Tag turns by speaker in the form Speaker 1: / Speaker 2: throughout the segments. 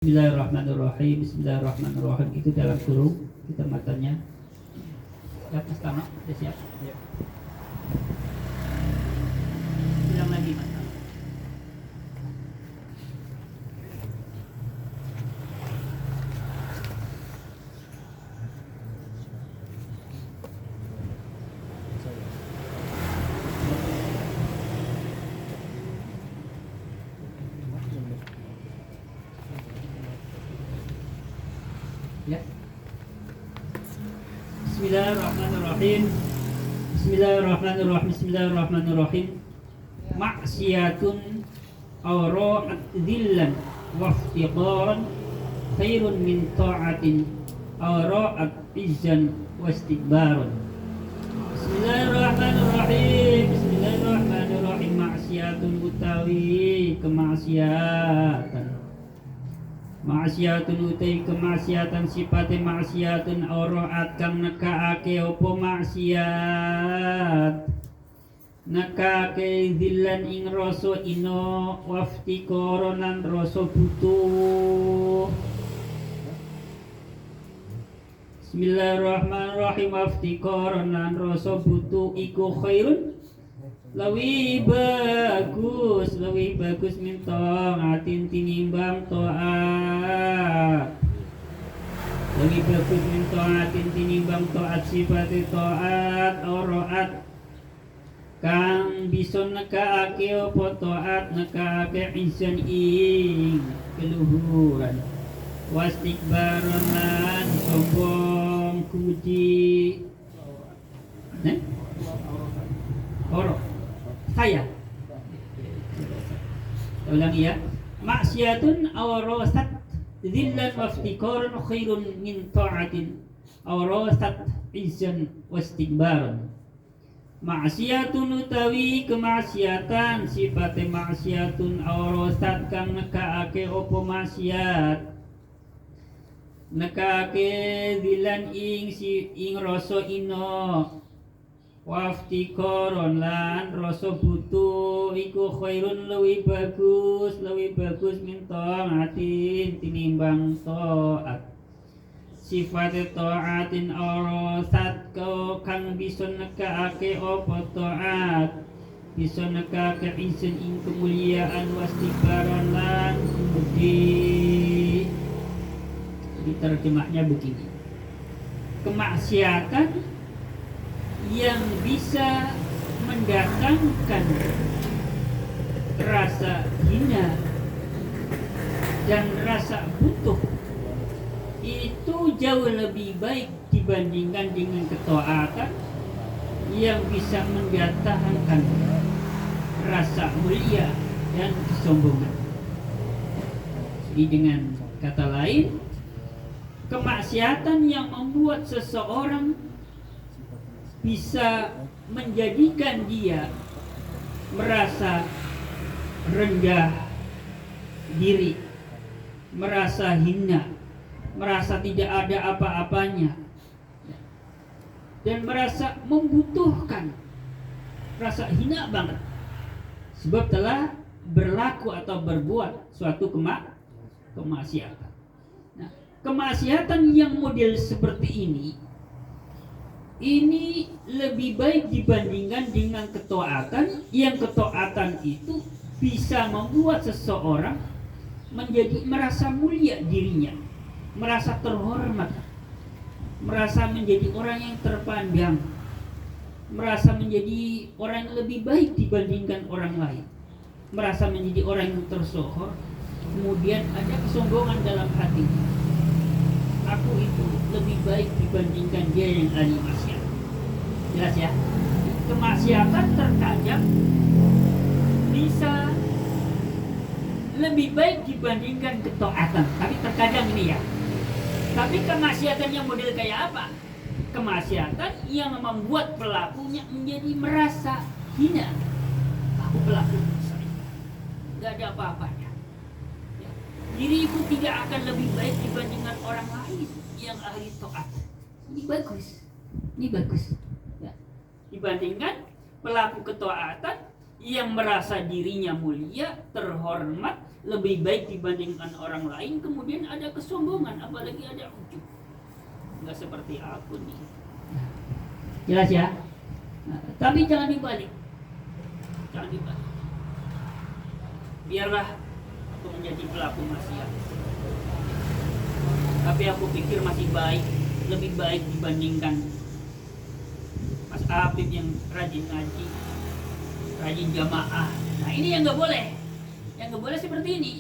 Speaker 1: Bismillahirrahmanirrahim. Bismillahirrahmanirrahim. Itu dalam kurung kita matanya. Siap Mas Tama? Sudah siap? Ya. Bilang lagi Mas Tama. Ya. Bismillahirrahmanirrahim. Bismillahirrahmanirrahim. Bismillahirrahmanirrahim. Maksiatun awra'at dhillan wa iftiqaran khairun min ta'atin awra'at izzan wa istikbaran. Bismillahirrahmanirrahim. Bismillahirrahmanirrahim. Maksiatun utawi kemaksiatan. Maksiatun utai kemaksiatan sifate maksiatun oroat kang nekaake opo maksiat nekaake dhillan ing rasa ino waftikoronan rasa butuh. Bismillahirrahmanirrahim. Waftikoronan rasa butuh iku khairun lebih bagus min ta'atin tinimbang ta'at. Lebih bagus min ta'atin tinimbang ta'at sifat ta'at oro'at kang bisa nekaake apa ta'at nekaake izan ing keluhuran wastikbaron lan sombong kuji oro saya ulangi ya. Maksiatun awrasat dhillan waftikoran khairun min ta'atin awrasat izzan wastikbaran. Maksiatun utawi kemaksiatan sifate maksiatun awrasat kang nekaake opo maksiat nekaake dhillan ing rasa ino waftikoron lan rasa butuh iku khairun lebih bagus min ta'atin tinimbang ta'at sifat ta'atin arasat kang bisa nekaake apa ta'at bisa nekaake izin ing kemuliaan wastikbaron lan budi. Jadi terjemahnya begini, kemaksiatan yang bisa mendatangkan rasa hina dan rasa butuh itu jauh lebih baik dibandingkan dengan ketaatan yang bisa mendatangkan rasa mulia dan kesombongan. Jadi dengan kata lain, kemaksiatan yang membuat seseorang bisa menjadikan dia merasa rendah diri, merasa hina, merasa tidak ada apa-apanya, dan merasa membutuhkan, rasa hina banget sebab telah berlaku atau berbuat suatu kemaksiatan. Nah, kemaksiatan yang model seperti ini lebih baik dibandingkan dengan ketaatan yang ketaatan itu bisa membuat seseorang menjadi merasa mulia dirinya, merasa terhormat, merasa menjadi orang yang terpandang, merasa menjadi orang yang lebih baik dibandingkan orang lain, merasa menjadi orang yang tersohor. Kemudian ada kesombongan dalam hatinya, aku itu lebih baik dibandingkan dia yang ahli maksiat. Jelas ya? Kemaksiatan terkadang bisa lebih baik dibandingkan ketaatan. Tapi terkadang ini ya. Tapi kemaksiatan yang model kayak apa? Kemaksiatan yang membuat pelakunya menjadi merasa hina. Aku pelaku dosa, gak ada apa-apanya. Diriku tidak akan lebih baik dibandingkan orang lain yang ahli taat. Ini bagus ya. Dibandingkan pelaku ketaatan yang merasa dirinya mulia, terhormat, lebih baik dibandingkan orang lain, kemudian ada kesombongan, apalagi ada ujub. Nggak seperti aku nih. Jelas ya? Nah, tapi jangan dibalik. Jangan dibalik. Biarlah aku menjadi pelaku maksiat. Tapi aku pikir masih baik, lebih baik dibandingkan Mas Apip yang rajin ngaji, rajin jamaah. Nah ini yang nggak boleh. Yang nggak boleh seperti ini.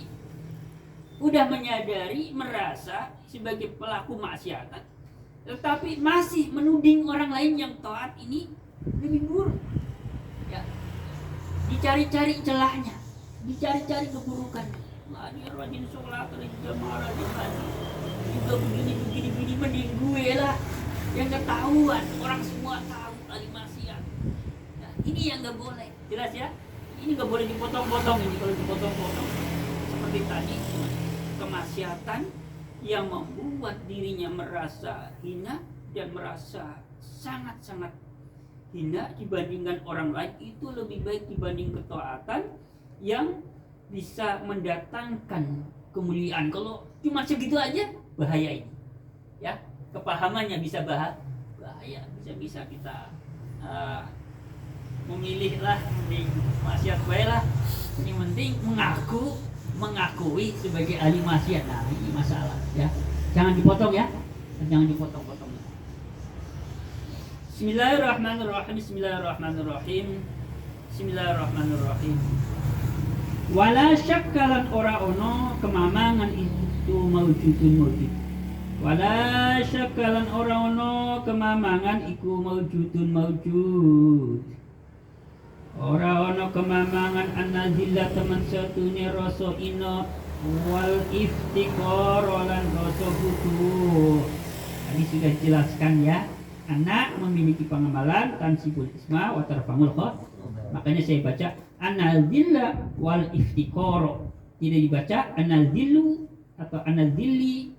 Speaker 1: Udah menyadari, merasa sebagai pelaku maksiatan, tetapi masih menuding orang lain yang taat ini lebih buruk. Ya. Dicari-cari celahnya, dicari-cari keburukannya. Wah, dia rajin sholat, rajin jamaah, rajin ngaji, juga begini, mending gue lah yang ketahuan, orang semua tahu ahli maksiat. Nah, ini yang nggak boleh, jelas ya? Ini nggak boleh dipotong-potong ini. Kalau dipotong-potong seperti tadi, kemaksiatan yang membuat dirinya merasa hina dan merasa sangat-sangat hina dibandingkan orang lain, itu lebih baik dibanding ketaatan yang bisa mendatangkan kemuliaan. Kalau cuma segitu aja, bahaya ini. Ya, kepahamannya bisa bahaya, bisa kita memilih lah, mending maksiat baik lah. Ini penting mengakui sebagai ahli maksiat. Nah, ini masalah ya. Jangan dipotong ya. Jangan dipotong-potong. Bismillahirrahmanirrahim. Bismillahirrahmanirrahim. Wala syakkalan ora ono kemamangan itu maujud. Wala syakkalan ora ono kemamangan iku maujud. Ora ono kemamangan anazillah teman satune rasa ina wal iftikar lan rasa butuh. Tadi sudah jelaskan ya. Anak memiliki pengamalan tansibul isma wa tarfamul khot. Makanya saya baca anazillah wal iftikar. Tidak dibaca anazillu atau anazilli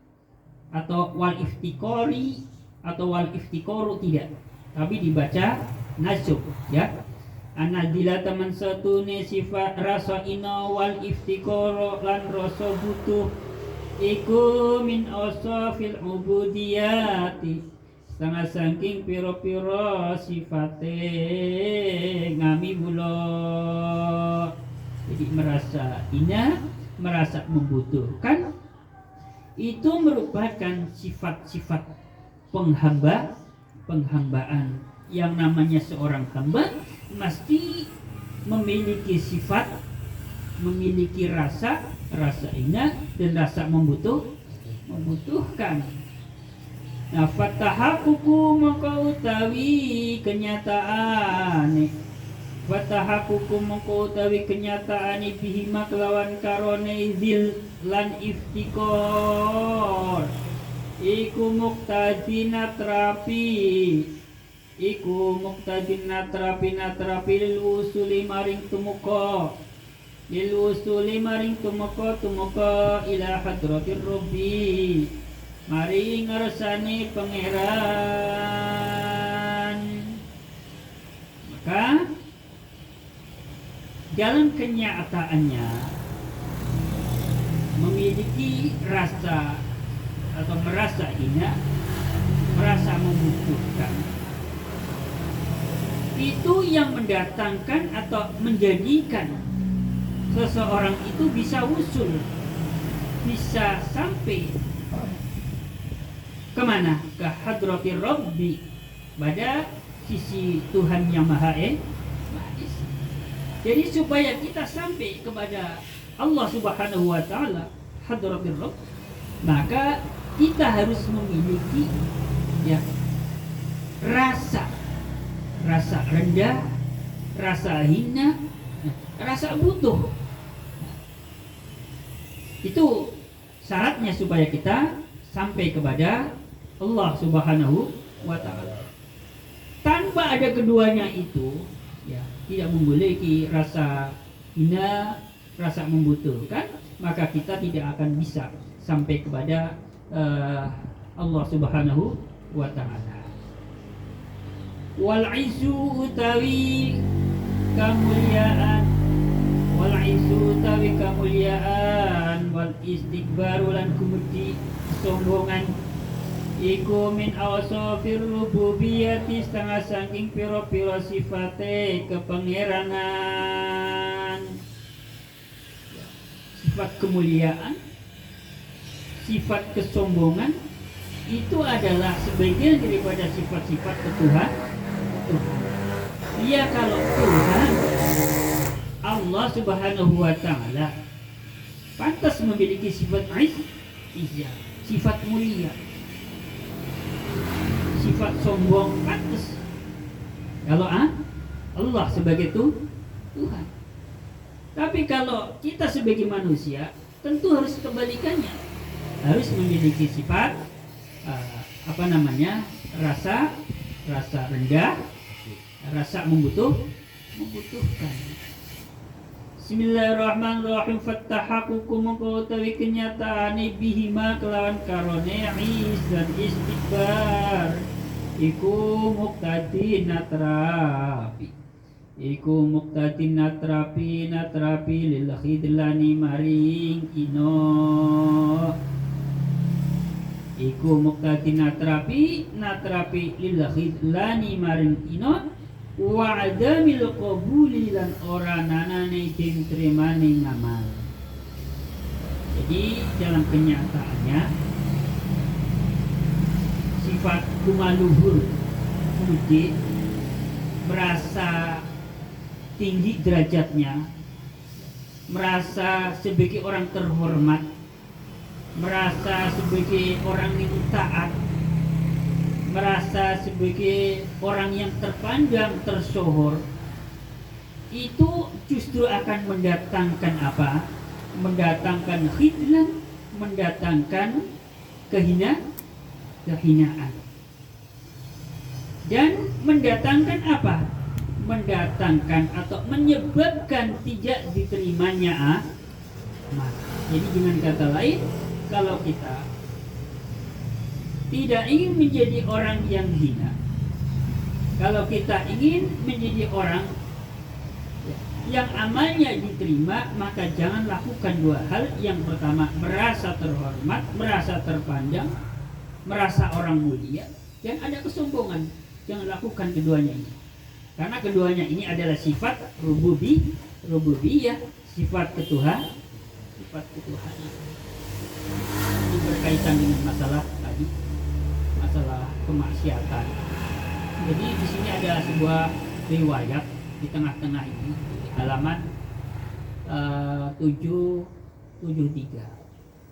Speaker 1: atau wal iftikari atau wal iftikaru, tidak. Tapi dibaca nasub ya. Anadila teman satune sifat rasa ina wal iftikoro lan rasa butuh iku min asafil ubudiyati, setengah saking piro-piro sifate ngami bulo. Jadi merasa ina, merasa membutuhkan, itu merupakan sifat-sifat penghambaan. Yang namanya seorang hamba mesti memiliki sifat, memiliki rasa ina dan rasa membutuhkan. Nah, fatahakuku maka utawi kenyataan, fatahakuku maka utawi kenyataan bihima kelawan karone zil lan iftikor iku muktadina terapi. Iku muktadin natrapi lil usuli maring tumuka ila hadratir rabbi maring ngarsane pangeran. Maka dalam kenyataannya memiliki rasa atau merasa hina, merasa membutuhkan, itu yang mendatangkan atau menjadikan seseorang itu bisa usul, bisa sampai kemana? Ke hadratir Rabbi, pada sisi Tuhan yang Maha Esa. Jadi supaya kita sampai kepada Allah Subhanahu wa Ta'ala, hadratir Rabb, maka kita harus memiliki ya rasa rendah, rasa hina, rasa butuh. Itu syaratnya supaya kita sampai kepada Allah Subhanahu wa Ta'ala. Tanpa ada keduanya itu, ya, tidak memiliki rasa hina, rasa membutuhkan, maka kita tidak akan bisa sampai kepada Allah Subhanahu wa Ta'ala. Wal izu utawi kemuliaan, wal izu tawi kemuliaan, wal istikbaru lan kumudi kesombongan, iku min awsafir rububiyati setengah saking piro-piro sifate kepangeranan. Sifat kemuliaan, sifat kesombongan itu adalah sebagian daripada sifat-sifat Tuhan. Iya, kalau Tuhan Allah Subhanahu wa Ta'ala pantas memiliki sifat izzah, sifat mulia. Sifat sombong pantas kalau Allah sebagai Tuhan. Tapi kalau kita sebagai manusia tentu harus kebalikannya, harus memiliki sifat rasa rendah, rasa membutuhkan. Bismillahirrahmanirrahim. Fattahaqukum mengkotawi kenyataan bihima kelawan karone is dan istikbar iku muktadin natrapi lil khidlani maring ino. Iku muktadin natrapi lil khidlani maring ino wa adamil qabuli lan ora nanane diterimane ngamal. Jadi dalam kenyataannya sifat kumaluhur budi, merasa tinggi derajatnya, merasa sebagai orang terhormat, merasa sebagai orang yang taat, merasa sebagai orang yang terpandang, tersohor, itu justru akan mendatangkan apa? Mendatangkan khidlan, mendatangkan kehinaan, dan mendatangkan apa? Mendatangkan atau menyebabkan tidak diterimanya amal. Jadi dengan kata lain, kalau kita tidak ingin menjadi orang yang hina, kalau kita ingin menjadi orang yang amalnya diterima, maka jangan lakukan dua hal. Yang pertama, merasa terhormat, merasa terpandang, merasa orang mulia, dan ada kesombongan. Jangan lakukan keduanya ini, karena keduanya ini adalah sifat rububiyah, sifat ketuhanan. Ini berkaitan dengan masalah tadi, masalah kemaksiatan. Jadi di sini ada sebuah riwayat di tengah-tengah ini, halaman 773.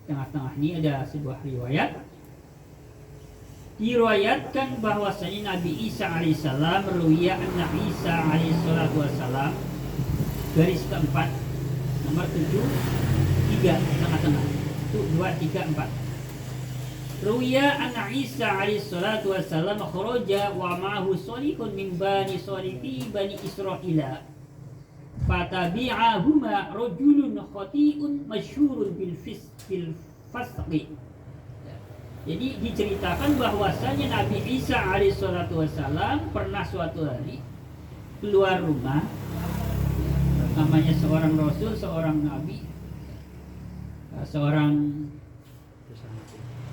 Speaker 1: Tengah-tengah ini ada sebuah riwayat. Diriwayatkan bahwasanya Nabi Isa alaihissalam, ruwiya anna Isa alaihissalatu wassalam, garis keempat, nomor 73, tengah-tengah. 1, 2, 3, 4. Ruwiya anna Isa alaihissalatu wassalam kharaja wa ma'ahu salihun min bani salihi bani Israila. Fatabi'ahuma rajulun khati'un masyhurun bil fasqi. Jadi diceritakan bahwasanya Nabi Isa alaihissalatu wassalam pernah suatu hari keluar rumah, namanya seorang rasul, seorang nabi, seorang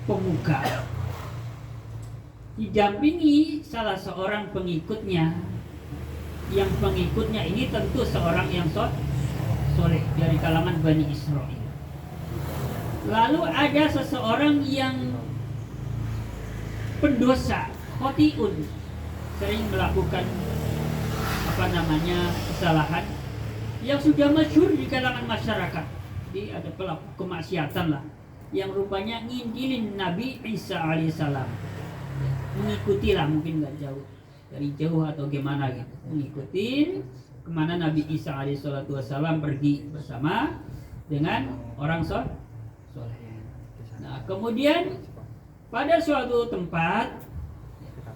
Speaker 1: pemuka, didampingi salah seorang pengikutnya. Yang pengikutnya ini tentu seorang yang soleh dari kalangan Bani Israel. Lalu ada seseorang yang pendosa, khotiun, sering melakukan kesalahan yang sudah masyhur di kalangan masyarakat. Jadi ada pelaku kemaksiatan lah, yang rupanya ngintilin Nabi Isa alaihissalam. Mengikuti lah, mungkin nggak jauh, dari jauh atau gimana gitu, mengikuti kemana Nabi Isa alaihissalam pergi bersama dengan orang soleh. Nah, kemudian pada suatu tempat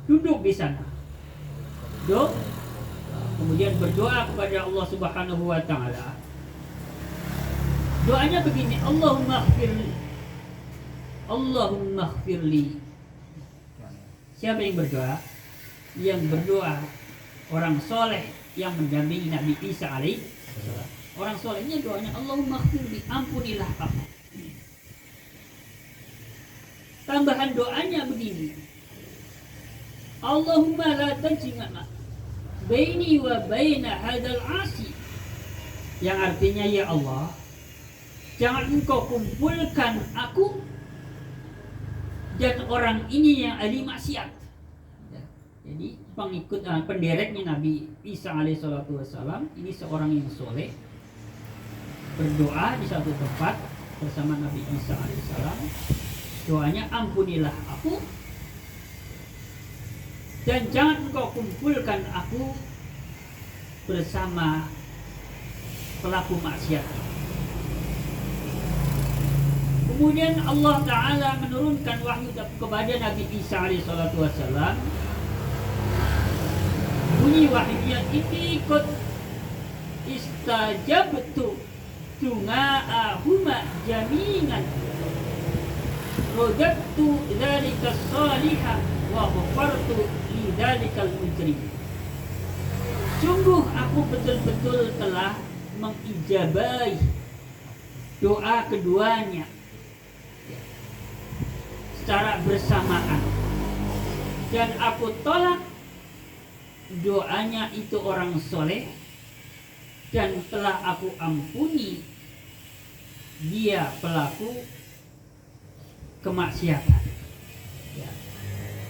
Speaker 1: duduk di sana, kemudian berdoa kepada Allah Subhanahu wa Ta'ala. Doanya begini, Allahumma ighfirli. Siapa yang berdoa? Yang berdoa orang soleh yang mendampingi Nabi Isa alaihi salam. Orang solehnya doanya Allahumma ighfirli, ampunilah aku. Tambahan doanya begini, Allahumma la tajma'na baini wa baina hadzal 'asi, yang artinya ya Allah, jangan engkau kumpulkan aku dan orang ini yang ahli maksiat. Jadi pengikut pendereknya Nabi Isa alaihissalam ini seorang yang soleh, berdoa di satu tempat bersama Nabi Isa alaihissalam. Doanya ampunilah aku dan jangan engkau kumpulkan aku bersama pelaku maksiat. Kemudian Allah Ta'ala menurunkan wahyu kepada Nabi Isa alaihissalam. Bunyi wahyunya, ikut istajabtu tunga'ahuma jaminan rojattu dzalika salihah wa ghafartu li dzalikal mujrim. Sungguh aku betul-betul telah mengijabahi doa keduanya secara bersamaan, dan aku tolak doanya itu orang soleh, dan telah aku ampuni dia pelaku kemaksiatan. Ya.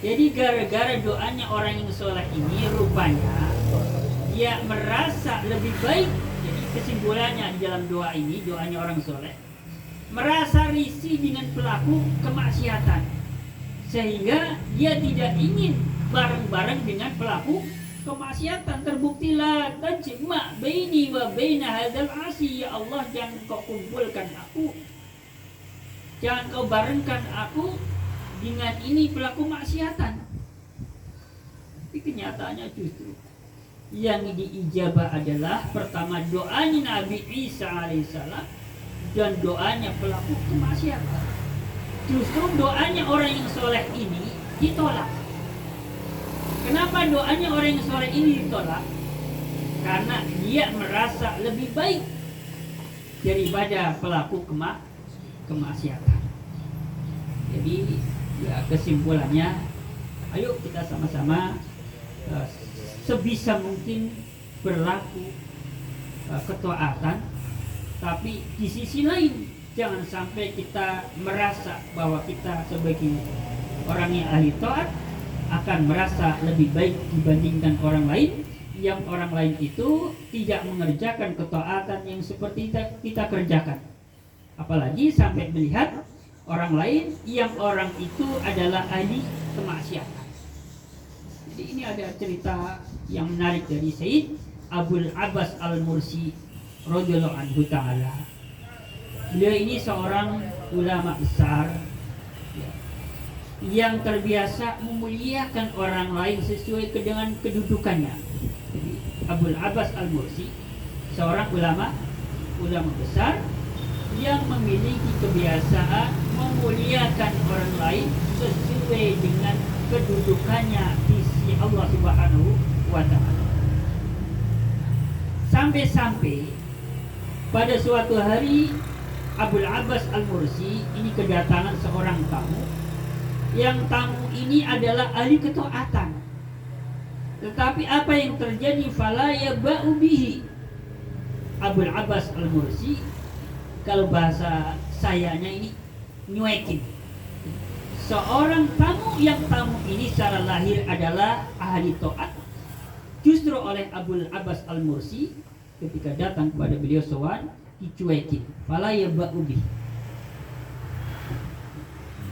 Speaker 1: Jadi gara-gara doanya orang yang soleh ini, rupanya dia merasa lebih baik. Jadi kesimpulannya di dalam doa ini, doanya orang soleh, merasa risih dengan pelaku kemaksiatan, sehingga dia tidak ingin bareng-bareng dengan pelaku kemaksiatan. Terbuktilah tajma baini wa baina hadzal 'asi, ya Allah, jangan kau kumpulkan aku, jangan kau barengkan aku dengan ini pelaku maksiatan. Tapi kenyataannya justru yang diijabah adalah pertama doanya Nabi Isa alaihissalam dan doanya pelaku kemaksiatan. Justru doanya orang yang soleh ini ditolak. Kenapa doanya orang yang soleh ini ditolak? Karena dia merasa lebih baik daripada pelaku kemaksiatan. Jadi ya kesimpulannya, ayo kita sama-sama sebisa mungkin berlaku ketaatan, tapi di sisi lain jangan sampai kita merasa bahwa kita sebagai orang yang ahli taat akan merasa lebih baik dibandingkan orang lain, yang orang lain itu tidak mengerjakan ketaatan yang seperti kita kerjakan. Apalagi sampai melihat orang lain yang orang itu adalah ahli kemaksiatan. Jadi ini ada cerita yang menarik dari Sayyid Abul Abbas Al-Mursi radhiyallahu anhu ta'ala. Beliau ini seorang ulama besar yang terbiasa memuliakan orang lain sesuai dengan kedudukannya. Jadi Abul Abbas Al-Mursi seorang ulama besar yang memiliki kebiasaan memuliakan orang lain sesuai dengan kedudukannya di sisi Allah Subhanahu wa ta'ala. Sampai-sampai pada suatu hari Abul Abbas Al-Mursi ini kedatangan seorang tamu, yang tamu ini adalah ahli ketaatan. Tetapi apa yang terjadi? Fala yaba'u bihi. Abul Abbas Al-Mursi, kalau bahasa sayanya ini, nyuekin. Seorang tamu yang tamu ini secara lahir adalah ahli taat, justru oleh Abul Abbas Al-Mursi ketika datang kepada beliau sowan dicuekin. Fala yaba'u bihi.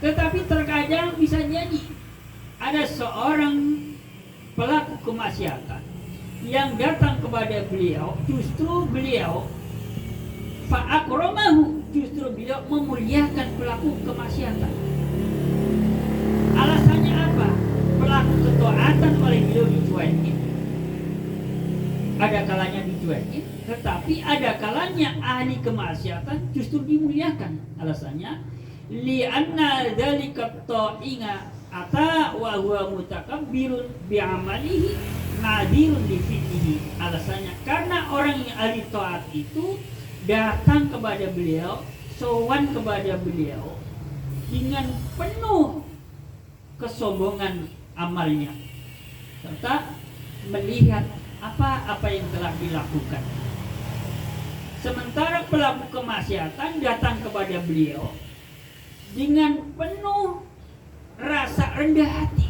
Speaker 1: Tetapi terkadang bisa jadi ada seorang pelaku kemaksiatan yang datang kepada beliau, justru beliau fa'akramahu, justru beliau memuliakan pelaku kemaksiatan. Alasannya apa? Pelaku ketaatan oleh beliau dicuekin, ada kalanya dicuekin, tetapi ada kalanya ahli kemaksiatan justru dimuliakan. Alasannya li'anna dzalika ta'inga ata wa huwa mutakabbirun bi'amalihi nadirun li fi'lihi. Alasannya karena orang yang ahli taat itu datang kepada beliau, sowan kepada beliau dengan penuh kesombongan amalnya, serta melihat apa-apa yang telah dilakukan. Sementara pelaku kemaksiatan datang kepada beliau dengan penuh rasa rendah hati.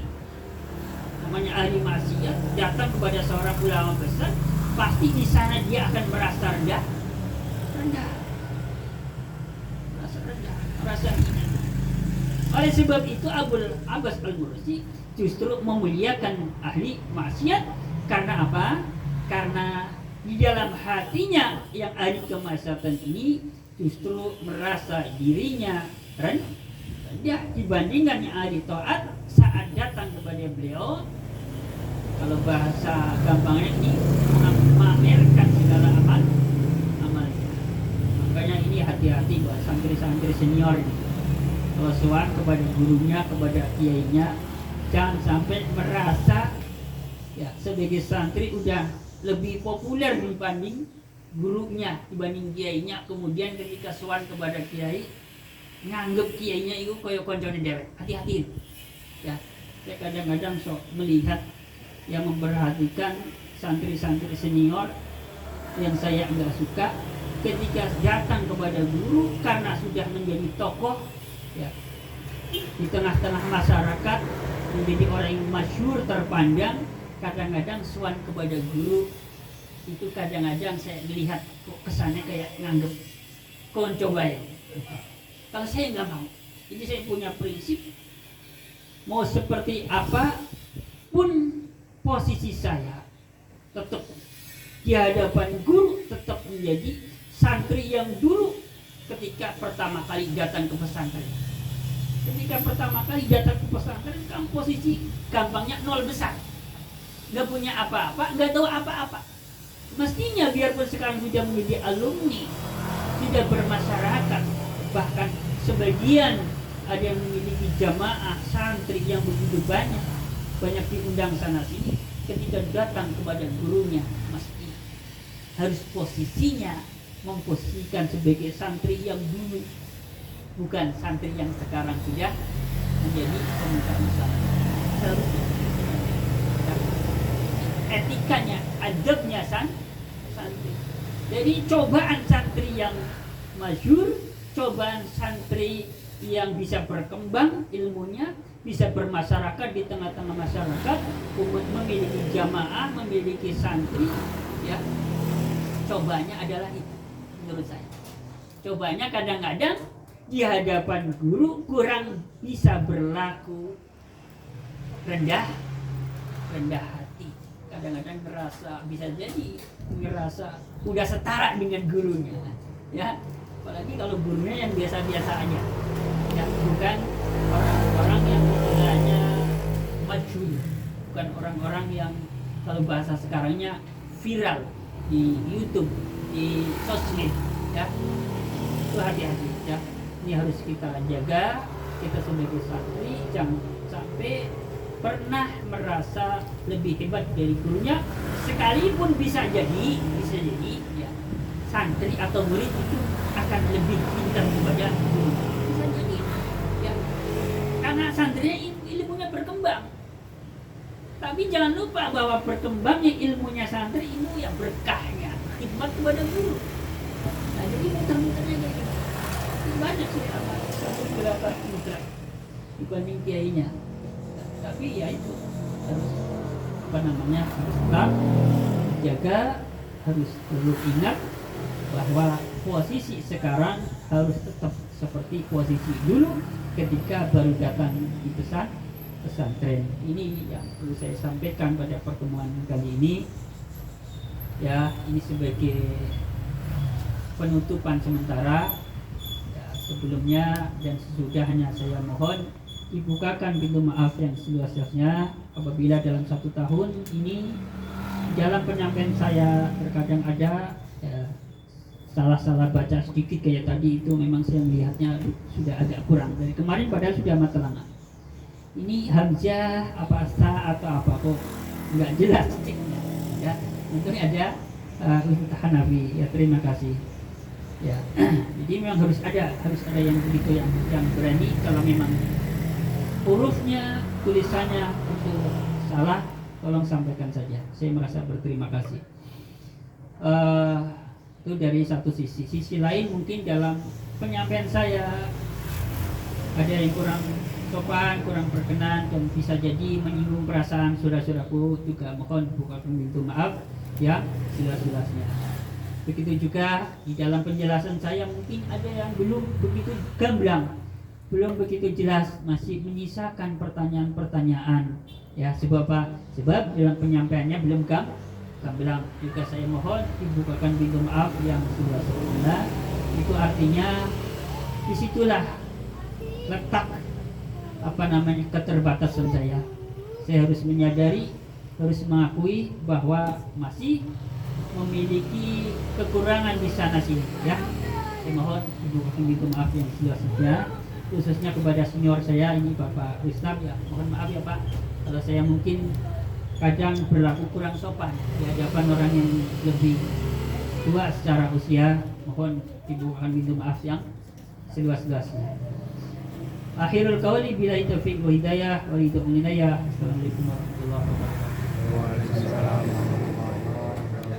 Speaker 1: Namanya ahli maksiat datang kepada seorang ulama besar, pasti di sana dia akan merasa rendah, rasa hina. Oleh sebab itu Abul Abbas Al-Mursi justru memuliakan ahli maksiat. Karena apa? Karena di dalam hatinya yang ahli kemaksiatan ini justru merasa dirinya rendah dibandingkan yang ahli taat. Saat datang kepada beliau, kalau bahasa gampangnya ini memamerkan segala amalnya. Makanya ini hati-hati buat santri-santri senior ini. Kalau sowan kepada gurunya, kepada kiainya, jangan sampai merasa ya sebagai santri udah lebih populer dibanding gurunya, dibanding kiainya. Kemudian ketika sowan kepada kiai, nganggep kiainya itu koyo koncone dewek. Hati-hati ya. Saya kadang-kadang melihat yang memperhatikan santri-santri senior yang saya enggak suka ketika datang kepada guru karena sudah menjadi tokoh ya di tengah-tengah masyarakat, menjadi orang yang masyhur terpandang. Kadang-kadang sowan kepada guru itu kadang-kadang saya melihat kok kesannya kayak nganggep konco bae. Kalau saya nggak mau, jadi saya punya prinsip mau seperti apa pun posisi saya tetap di hadapan guru, tetap menjadi santri yang dulu ketika pertama kali datang ke pesantren. Ketika pertama kali datang ke pesantren, kan posisi gampangnya nol besar, nggak punya apa-apa, nggak tahu apa-apa. Mestinya biarpun sekarang sudah menjadi alumni, sudah bermasyarakat, bahkan sebagian ada yang memiliki jamaah santri yang begitu banyak diundang sana sini. Ketika datang kepada gurunya, mesti harus posisinya memposisikan sebagai santri yang dulu, bukan santri yang sekarang sudah menjadi pemuka masyarakat. Harusnya etikanya, adabnya santri. Jadi cobaan santri yang masyhur, cobaan santri yang bisa berkembang ilmunya, bisa bermasyarakat di tengah-tengah masyarakat, memiliki jamaah, memiliki santri, ya. Cobanya adalah itu, menurut saya. Cobanya kadang-kadang di hadapan guru kurang bisa berlaku rendah hati. Kadang-kadang bisa jadi ngerasa udah setara dengan gurunya, ya. Apalagi kalau gurunya yang biasa-biasa aja, ya, bukan orang-orang yang istilahnya masyhur, bukan orang-orang yang kalau bahasa sekarangnya viral di YouTube, di sosmed, ya. Itu hati-hati, ya. Ini harus kita jaga. Kita sebagai santri jangan sampai pernah merasa lebih hebat dari gurunya, sekalipun bisa jadi ya, santri atau murid itu akan lebih pintar kepada guru. Bisa jadi, ya, karena santrinya ilmunya berkembang. Tapi jangan lupa bahwa berkembangnya ilmunya santri ilmu yang berkahnya khidmat kepada guru. Nah, jadi muter-muternya kayak gitu. Banyak sih satu berapa muter dibanding kiainya. Tapi ya itu harus harus tetap jaga, harus perlu ingat bahwa posisi sekarang harus tetap seperti posisi dulu ketika baru datang di pesantren. Ini yang perlu saya sampaikan pada pertemuan kali ini. Ya, ini sebagai penutupan sementara. Ya, sebelumnya dan sesudahnya saya mohon dibukakan pintu maaf yang seluas-luasnya apabila dalam 1 tahun ini dalam penyampaian saya terkadang ada salah-salah baca sedikit kayak tadi, itu memang saya melihatnya sudah agak kurang dari kemarin padahal sudah amat terang. Ini hamzah apa asa atau apa kok nggak jelas ceknya ya. Untung ada Ustaz Hanafi ya, terima kasih ya. Jadi memang harus ada yang begitu yang berani. Kalau memang hurufnya, tulisannya itu salah, tolong sampaikan saja. Saya merasa berterima kasih. Itu dari satu sisi. Sisi lain mungkin dalam penyampaian saya ada yang kurang sopan, kurang berkenan, dan bisa jadi menyinggung perasaan saudara-saudaraku, juga mohon bukakan pintu maaf ya jelas-jelasnya. Begitu juga di dalam penjelasan saya mungkin ada yang belum begitu gamblang, belum begitu jelas, masih menyisakan pertanyaan-pertanyaan ya. Sebab apa? Sebab dalam penyampaiannya belum gamblang. Juga saya mohon dibukakan pintu maaf yang sudah sempurna. Itu artinya disitulah letak keterbatasan saya. Saya harus menyadari, harus mengakui bahwa masih memiliki kekurangan di sana sini ya. Saya mohon dibukakan pintu maaf yang seluas-luasnya, khususnya kepada senior saya ini Bapak Rustam ya. Mohon maaf ya Pak kalau saya mungkin kadang berlaku kurang sopan di hadapan orang yang lebih tua secara usia. Mohon dibukakan pintu maaf yang seluas-luasnya. Akhirul qauli billahi taufiq wa hidayah wa ridho minaya. Assalamualaikum warahmatullahi wabarakatuh.
Speaker 2: Waalaikumsalam.